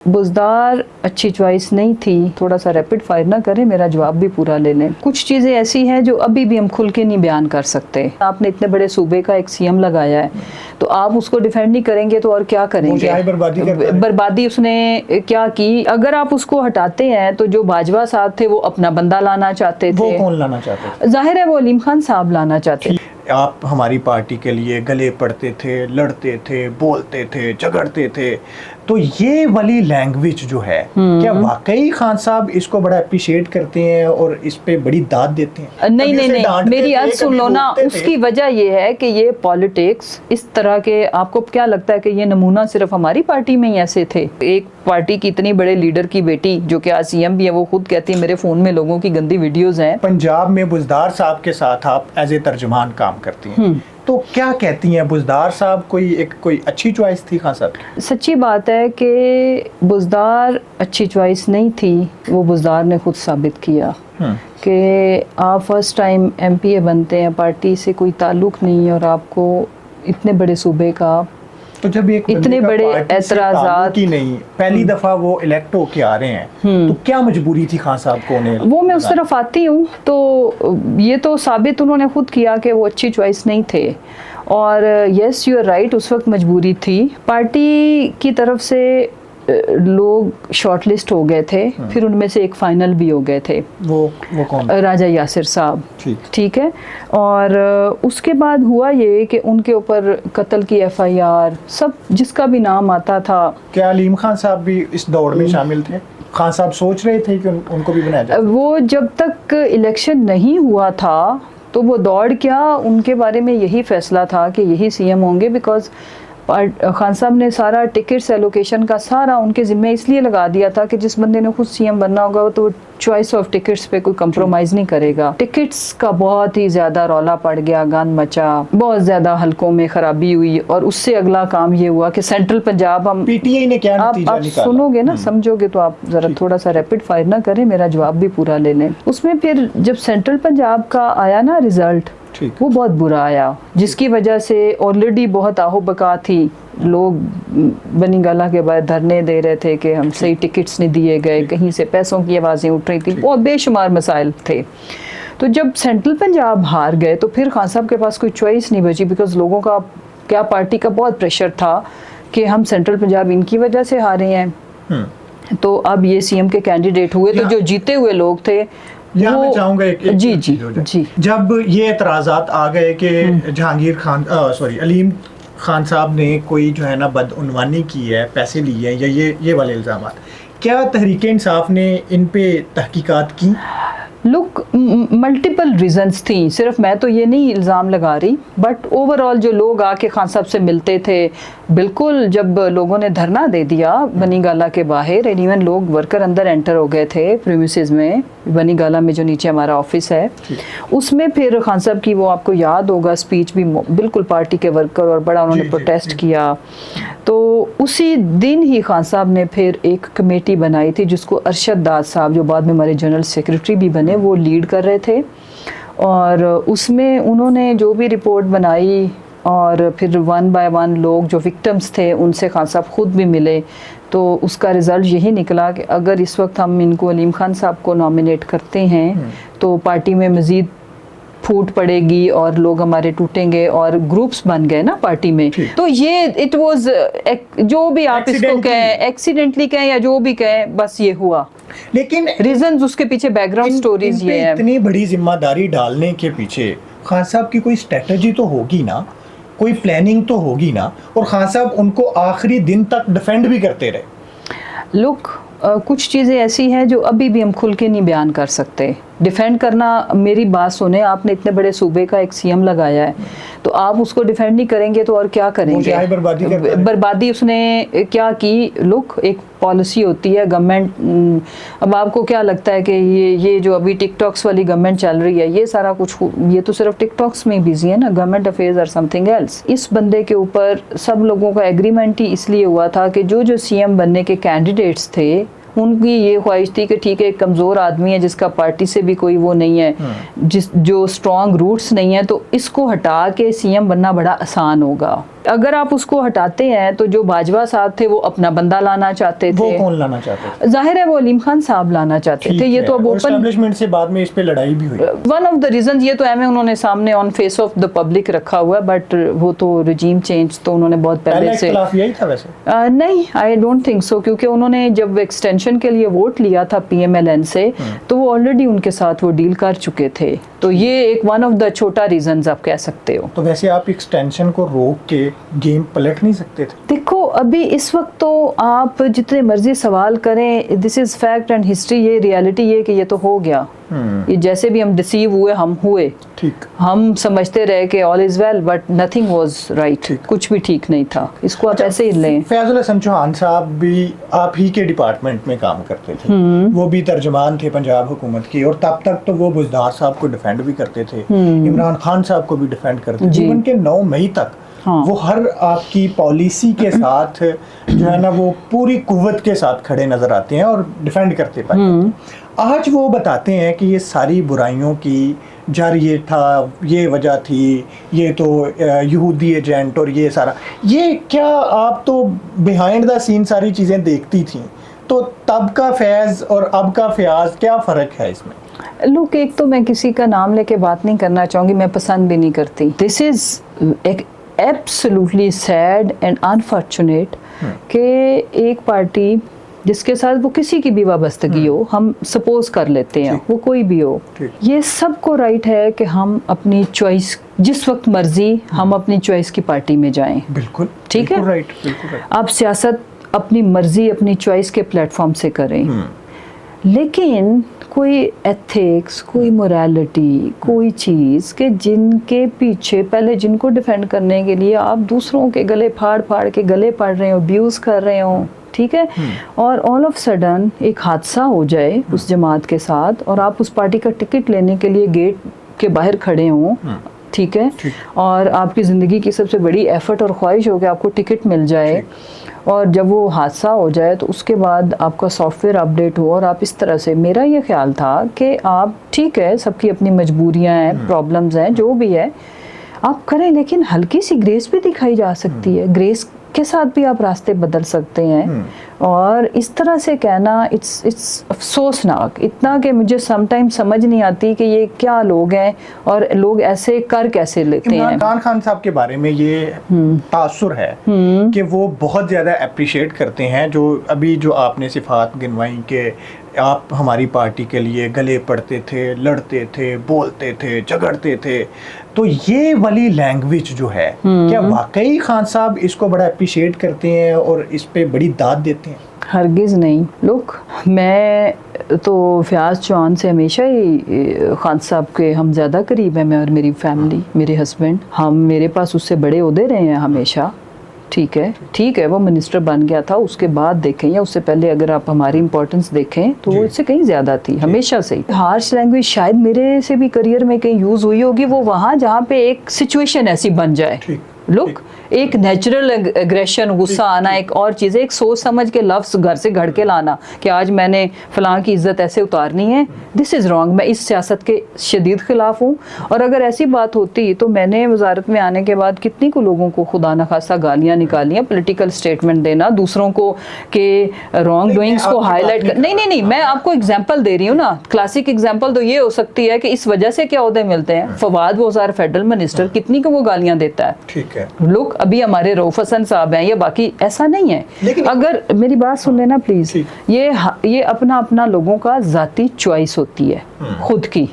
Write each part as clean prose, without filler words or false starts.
बुज़दार अच्छी चॉइस नहीं थी। थोड़ा सा रैपिड फायर ना करें, मेरा जवाब भी पूरा ले लें। कुछ चीज़ें ऐसी हैं जो अभी भी हम खुल के नहीं बयान कर सकते। आपने इतने बड़े सूबे का एक सीएम लगाया है, तो आप उसको डिफेंड नहीं करेंगे तो और क्या करेंगे? बर्बादी उसने क्या की? अगर आप उसको हटाते हैं तो जो बाजवा साहब थे वो अपना बंदा लाना चाहते थे। वो कौन लाना चाहते थे? जाहिर है वो अलीम खान साहब लाना चाहते थे। आप हमारी पार्टी के लिए गले पड़ते थे, लड़ते थे, बोलते थे, झगड़ते थे, तो ये वाली लैंग्वेज जो है, क्या वाकई खान साहब इसको बड़ा अप्रिशिएट करते हैं और इस पे बड़ी दाद देते हैं? नहीं, मेरी अर्ज सुन लो ना। उसकी वजह ये है कि ये पॉलिटिक्स इस तरह के, आपको क्या लगता है कि ये नमूना सिर्फ हमारी पार्टी में ही ऐसे थे? एक पार्टी की इतनी बड़े लीडर की बेटी जो कि आज सीएम भी है, वो खुद कहती है मेरे फोन में लोगों की गंदी वीडियोज हैं। पंजाब में बुज़दार साहब के साथ आप एज ए तर्जुमान काम करती हैं, तो क्या कहती हैं? बुज़दार साहब कोई अच्छी चॉइस थी खान साहब की? सच्ची बात है कि बुज़दार अच्छी चॉइस नहीं थी, वो बुज़दार ने खुद साबित किया कि आप फर्स्ट टाइम एमपीए बनते हैं, पार्टी से कोई ताल्लुक नहीं और आपको इतने बड़े सूबे का, तो जब एक इतने बड़े एतराज़ात की नहीं, पहली दफा वो इलेक्ट होके आ रहे हैं, तो क्या मजबूरी थी खान साहब को? वो मैं उस तरफ आती हूँ, तो ये तो साबित उन्होंने खुद किया कि वो अच्छी चॉइस नहीं थे। और यस यू आर राइट, उस वक्त मजबूरी थी। पार्टी की तरफ से लोग शॉर्ट लिस्ट हो गए थे, फिर उनमें से एक फाइनल भी हो गए थे। वो कौन? राजा यासिर साहब। ठीक है। और उसके बाद हुआ ये कि उनके ऊपर कत्ल की एफआईआर, सब जिसका भी नाम आता था। क्या अलीम खान साहब भी इस दौड़ में शामिल थे? खान साहब सोच रहे थे कि उनको भी बनाया जाए? वो जब तक इलेक्शन नहीं हुआ था तो वो दौड़ क्या, उनके बारे में यही फैसला था कि यही सीएम होंगे, बिकॉज खान साहब ने सारा टिकट्स एलोकेशन का सारा उनके ज़िम्मे इसलिए लगा दिया था कि जिस बंदे ने खुद सीएम बनना होगा वो तो चॉइस ऑफ टिकट्स पे कोई कंप्रोमाइज़ नहीं करेगा। टिकट्स का बहुत ही ज़्यादा रौला पड़ गया, गन मचा, बहुत ज़्यादा हलकों में ख़राबी हुई, और उससे अगला काम ये हुआ कि सेंट्रल पंजाब, हम पीटीआई ने क्या नतीजा आप सुनोगे ना, समझोगे तो आप ज़रा थोड़ा सा रैपिड फायर ना करें, मेरा जवाब भी पूरा ले लें। उसमें फिर जब सेंट्रल पंजाब का आया ना रिज़ल्ट, वो बहुत बुरा आया, जिसकी वजह से ऑलरेडी बहुत आहो बका थी। लोग बनी गाला के बाद धरने दे रहे थे कि हम सही टिकट्स नहीं दिए गए, कहीं से पैसों की आवाज़ें उठ रही थी, बहुत बेशुमार मसाइल थे। तो जब सेंट्रल पंजाब हार गए तो फिर खान साहब के पास कोई चॉइस नहीं बची, बिकॉज लोगों का क्या, पार्टी का बहुत प्रेशर था कि हम सेंट्रल पंजाब इनकी वजह से हारे हैं। तो अब ये सीएम के कैंडिडेट हुए, तो जो जीते हुए लोग थे मैं चाहूंगा जी जब ये एतराज़ात आ गए कि जहांगीर खान अलीम खान साहब ने कोई जो है ना बदउनवानी की है, पैसे लिए हैं, या ये वाले इल्ज़ामात, क्या तहरीक इंसाफ ने इन पे तहकीकात की? लुक, मल्टीपल रीजंस थी, सिर्फ मैं तो ये नहीं इल्ज़ाम लगा रही, बट ओवरऑल जो लोग आके खान साहब से मिलते थे, बिल्कुल जब लोगों ने धरना दे दिया बनी गाला के बाहर, इवन लोग वर्कर अंदर एंटर हो गए थे प्रीमिसेस में, बनी गाला में जो नीचे हमारा ऑफिस है, उसमें फिर खान साहब की वो आपको याद होगा स्पीच भी, बिल्कुल पार्टी के वर्कर, और बड़ा उन्होंने प्रोटेस्ट किया। तो उसी दिन ही खान साहब ने फिर एक कमेटी बनाई थी जिसको अरशद दाद साहब, जो बाद में हमारे जनरल सेक्रेटरी भी बने, वो लीड कर रहे थे। और उसमें उन्होंने जो भी रिपोर्ट बनाई, और फिर वन बाय वन लोग जो विक्टिम्स थे उनसे खान साहब खुद भी मिले, तो उसका रिज़ल्ट यही निकला कि अगर इस वक्त हम इनको अलीम खान साहब को नॉमिनेट करते हैं तो पार्टी में मज़ीद फूट पड़ेगी और लोग हमारे टूटेंगे, और ग्रुप्स बन गए ना पार्टी में। तो ये इट वाज, जो भी आप इसको कहें, एक्सीडेंटली कहें या जो भी कहें, बस ये हुआ। लेकिन रीजंस उसके पीछे बैकग्राउंड स्टोरीज ये है। इतनी बड़ी जिम्मेदारी डालने के पीछे खान साहब की कोई स्ट्रेटजी तो होगी ना, कोई प्लानिंग तो होगी ना, और खान साहब उनको आखिरी दिन तक डिफेंड भी करते रहे। लुक, कुछ चीज़ें ऐसी हैं जो अभी भी हम खुल के नहीं बयान कर सकते। डिफेंड करना, मेरी बात सुने, आपने इतने बड़े सूबे का एक सीएम लगाया है, तो आप उसको डिफेंड नहीं करेंगे तो और क्या करेंगे? बर्बादी उसने क्या की? लुक, एक पॉलिसी होती है गवर्नमेंट, अब आपको क्या लगता है कि ये जो अभी टिकटॉक्स वाली गवर्नमेंट चल रही है, ये सारा कुछ, ये तो सिर्फ टिकटॉक्स में बिजी है ना, government affairs or something else. इस बंदे के ऊपर सब लोगों का एग्रीमेंट ही इसलिए हुआ था कि जो सीएम बनने के कैंडिडेट्स थे उनकी ये ख्वाहिश थी कि ठीक है, एक कमज़ोर आदमी है जिसका पार्टी से भी कोई वो नहीं है, जो स्ट्रॉन्ग रूट्स नहीं है, तो इसको हटा के सीएम बनना बड़ा आसान होगा। अगर आप उसको हटाते हैं तो जो बाजवा साहब थे वो अपना बंदा लाना चाहते वो थे, कौन लाना चाहते थे? जाहिर है वो अलीम खान साहब लाना चाहते थे। ये तो अब ओपन एस्टैब्लिशमेंट से बाद में इस पे लड़ाई भी हुई। वन ऑफ द रीजन, ये तो एम उन्होंने सामने on face of the public रखा हुआ है, बट वो तो रिजीम चेंज तो उन्होंने बहुत पहले से इख्तिलाफ यही था वैसे? नहीं, आई डोंट थिंक सो, क्योंकि उन्होंने जब एक्सटेंशन के लिए वोट लिया था PMLN से तो वो ऑलरेडी उनके साथ वो डील कर चुके थे। तो ये एक वन ऑफ द छोटा रीजंस आप कह सकते हो। तो वैसे आप एक्सटेंशन को रोक के गेम पलट नहीं सकते थे? देखो अभी इस वक्त तो आप जितने मर्जी सवाल करें, this is fact and history, ये रियलिटी ये कि ये तो हो गया। ये जैसे भी हम डिसीव हुए, हम हुए, ठीक, हम समझते रहे कि all is well, but nothing was right, कुछ भी ठीक नहीं था। इसको आप ऐसे ही लें। फैजुल हसन चौहान साहब भी आप ही के डिपार्टमेंट में काम करते थे, वो भी तर्जमान थे पंजाब हुकूमत की, और तब तक तो वो बुज़दार साहब को डिफेंड भी करते थे, इमरान खान साहब को भी डिफेंड करते थे, इवन के 9 मई तक वो हर आपकी पॉलिसी के साथ जो है ना वो पूरी कुव्वत के साथ खड़े नजर आते हैं और डिफेंड करते पाए। आज वो बताते हैं कि ये सारी बुराइयों की जड़ ये था, ये वजह थी, ये तो यहूदी एजेंट और ये सारा, ये क्या आप तो बिहाइंड द सीन सारी चीज़ें देखती थी, तो तब का फैज़ और अब का फयाज क्या फ़र्क है इसमें? लुक, एक तो मैं किसी का नाम लेके बात नहीं करना चाहूँगी, मैं पसंद भी नहीं करती। दिस इज़ एक एब्सोल्युटली सैड एंड अनफॉर्चुनेट कि एक पार्टी जिसके साथ वो किसी की भी वाबस्तगी हो, हम सपोज कर लेते हैं वो कोई भी हो, ये सबको राइट है कि हम अपनी चॉइस जिस वक्त मर्जी हम अपनी चॉइस की पार्टी में जाएं। बिल्कुल ठीक है, राइट, बिल्कुल राइट। आप सियासत अपनी मर्जी अपनी चॉइस के प्लेटफॉर्म से करें, लेकिन कोई एथिक्स, कोई मोरालिटी, कोई चीज़ के जिनके पीछे पहले जिनको डिफेंड करने के लिए आप दूसरों के गले फाड़ फाड़ के गले पड़ रहे हो, अब्यूज़ कर रहे हो, ठीक है, और ऑल ऑफ सडन एक हादसा हो जाए उस जमात के साथ और आप उस पार्टी का टिकट लेने के लिए गेट के बाहर खड़े हों, ठीक है, और आपकी ज़िंदगी की सबसे बड़ी एफर्ट और ख्वाहिश हो कि आपको टिकट मिल जाए, और जब वो हादसा हो जाए तो उसके बाद आपका सॉफ्टवेयर अपडेट हो और आप इस तरह से, मेरा ये ख्याल था कि आप ठीक है, सबकी अपनी मजबूरियां हैं, प्रॉब्लम्स हैं, जो भी है आप करें, लेकिन हल्की सी ग्रेस भी दिखाई जा सकती है, ग्रेस के साथ भी आप रास्ते बदल सकते हैं। और इस तरह से कहना इट्स अफसोसनाक इतना कि मुझे समटाइम समझ नहीं आती कि ये क्या लोग हैं और लोग ऐसे कर कैसे लेते हैं। इमरान खान साहब के बारे में ये तासुर है कि वो बहुत ज़्यादा अप्रिशिएट करते हैं जो अभी जो आपने सिफात गिनवाई कि आप हमारी पार्टी के लिए गले पड़ते थे, लड़ते थे, बोलते थे, झगड़ते थे, तो ये वाली लैंग्वेज जो है क्या वाकई खान साहब इसको बड़ा अप्रिशिएट करते हैं और इस पे बड़ी दाद देते हैं? हरगिज़ नहीं। लोग, मैं तो फयाज चौहान से हमेशा ही खान साहब के हम ज़्यादा करीब हैं, मैं और मेरी फैमिली, मेरे हस्बैंड, हम मेरे पास उससे बड़े ओहदे रहे हैं हमेशा, ठीक है, वो मिनिस्टर बन गया था, उसके बाद देखें या उससे पहले अगर आप हमारी इंपॉर्टेंस देखें तो वो इससे कहीं ज़्यादा थी हमेशा से ही। हार्श लैंग्वेज शायद मेरे से भी करियर में कहीं यूज़ हुई होगी, वो वहाँ जहाँ पे एक सिचुएशन ऐसी बन जाए, लुक, एक नेचुरल एग्रेशन, गुस्सा आना एक और चीज़ है, एक सोच समझ के लफ्ज़ घर से घड़ के लाना कि आज मैंने फलां की इज्जत ऐसे उतारनी है, दिस इज़ रॉन्ग। मैं इस सियासत के शदीद खिलाफ हूँ, और अगर ऐसी बात होती तो मैंने वजारत में आने के बाद कितनी को लोगों को खुदा न खासा गालियाँ निकालियाँ, पॉलिटिकल स्टेटमेंट देना, दूसरों को के रॉन्ग डूइंग्स को हाईलाइट कर, नहीं, मैं आपको एग्जाम्पल दे रही हूँ ना, क्लासिक एग्जाम्पल तो ये हो सकती है कि इस वजह से क्या ओहदे मिलते हैं। फवाद वज़ार फेडरल मिनिस्टर कितनी को वो गालियाँ देता है, ठीक है, लोग अभी हमारे रऊफ हसन साहब हैं या बाकी, ऐसा नहीं है। लेकिन अगर मेरी बात सुन लेना प्लीज, ये अपना अपना लोगों का जाती चॉइस होती है खुद की।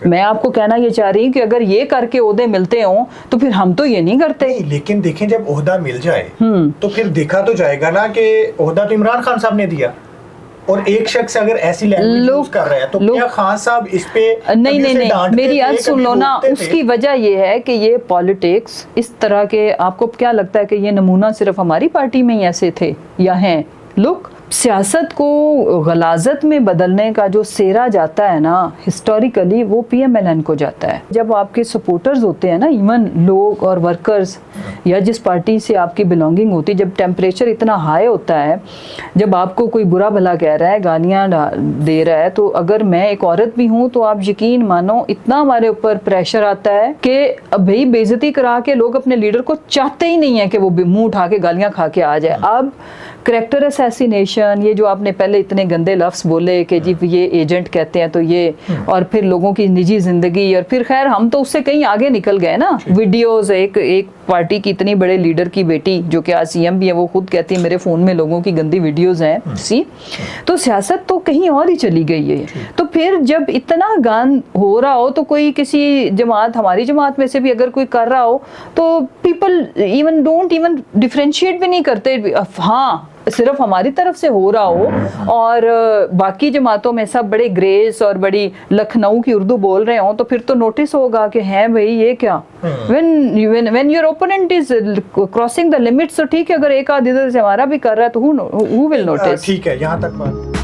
मैं आपको कहना ये चाह रही हूँ कि अगर ये करके ओहदे मिलते हों तो फिर हम तो ये नहीं करते। लेकिन देखें जब ओहदा मिल जाए तो फिर देखा तो जाएगा ना कि ओहदा तो इमरान खान साहब ने दिया, और एक शख्स अगर ऐसी लैंग्वेज यूज कर रहा है तो क्या खान साहब इस पे नहीं, मेरी अर्ज सुन लो ना। उसकी वजह ये है कि ये पॉलिटिक्स इस तरह के, आपको क्या लगता है कि ये नमूना सिर्फ हमारी पार्टी में ही ऐसे थे या हैं? लुक, सियासत को गलाजत में बदलने का जो सेरा जाता है ना हिस्टोरिकली, वो PMLN को जाता है। जब आपके सपोर्टर्स होते हैं ना, इवन लोग और वर्कर्स, या जिस पार्टी से आपकी बिलोंगिंग होती है, जब टेम्परेचर इतना हाई होता है, जब आपको कोई बुरा भला कह रहा है, गालियाँ दे रहा है, तो अगर मैं एक औरत भी हूँ तो आप यकीन मानो इतना हमारे ऊपर प्रेशर आता है कि अब भाई बेइज्जती करा के लोग अपने लीडर को चाहते ही नहीं है कि वो मुंह उठा के गालियाँ खा के आ जाए। अब करेक्टर असैसिनेशन, ये जो आपने पहले इतने गंदे लफ्ज़ बोले कि जी ये एजेंट कहते हैं तो ये, और फिर लोगों की निजी ज़िंदगी, और फिर खैर हम तो उससे कहीं आगे निकल गए ना। वीडियोज़, एक पार्टी की इतनी बड़े लीडर की बेटी जो कि आज CM भी है, वो खुद कहती है मेरे फ़ोन में लोगों की गंदी वीडियोज़ हैं। सी, तो सियासत तो कहीं और ही चली गई है। तो फिर जब इतना गान हो रहा हो तो कोई किसी जमात, हमारी जमात में से भी अगर कोई कर रहा हो तो people even don't even differentiate भी नहीं करते। हाँ, सिर्फ हमारी तरफ से हो रहा हो और बाकी जमातों में सब बड़े ग्रेस और बड़ी लखनऊ की उर्दू बोल रहे हो, तो फिर तो नोटिस होगा कि हैं भाई ये क्या। when your opponent is crossing the limits, तो ठीक है, अगर एक आध इधर से हमारा भी कर रहा है तो who will notice। ठीक है, यहाँ तक बात।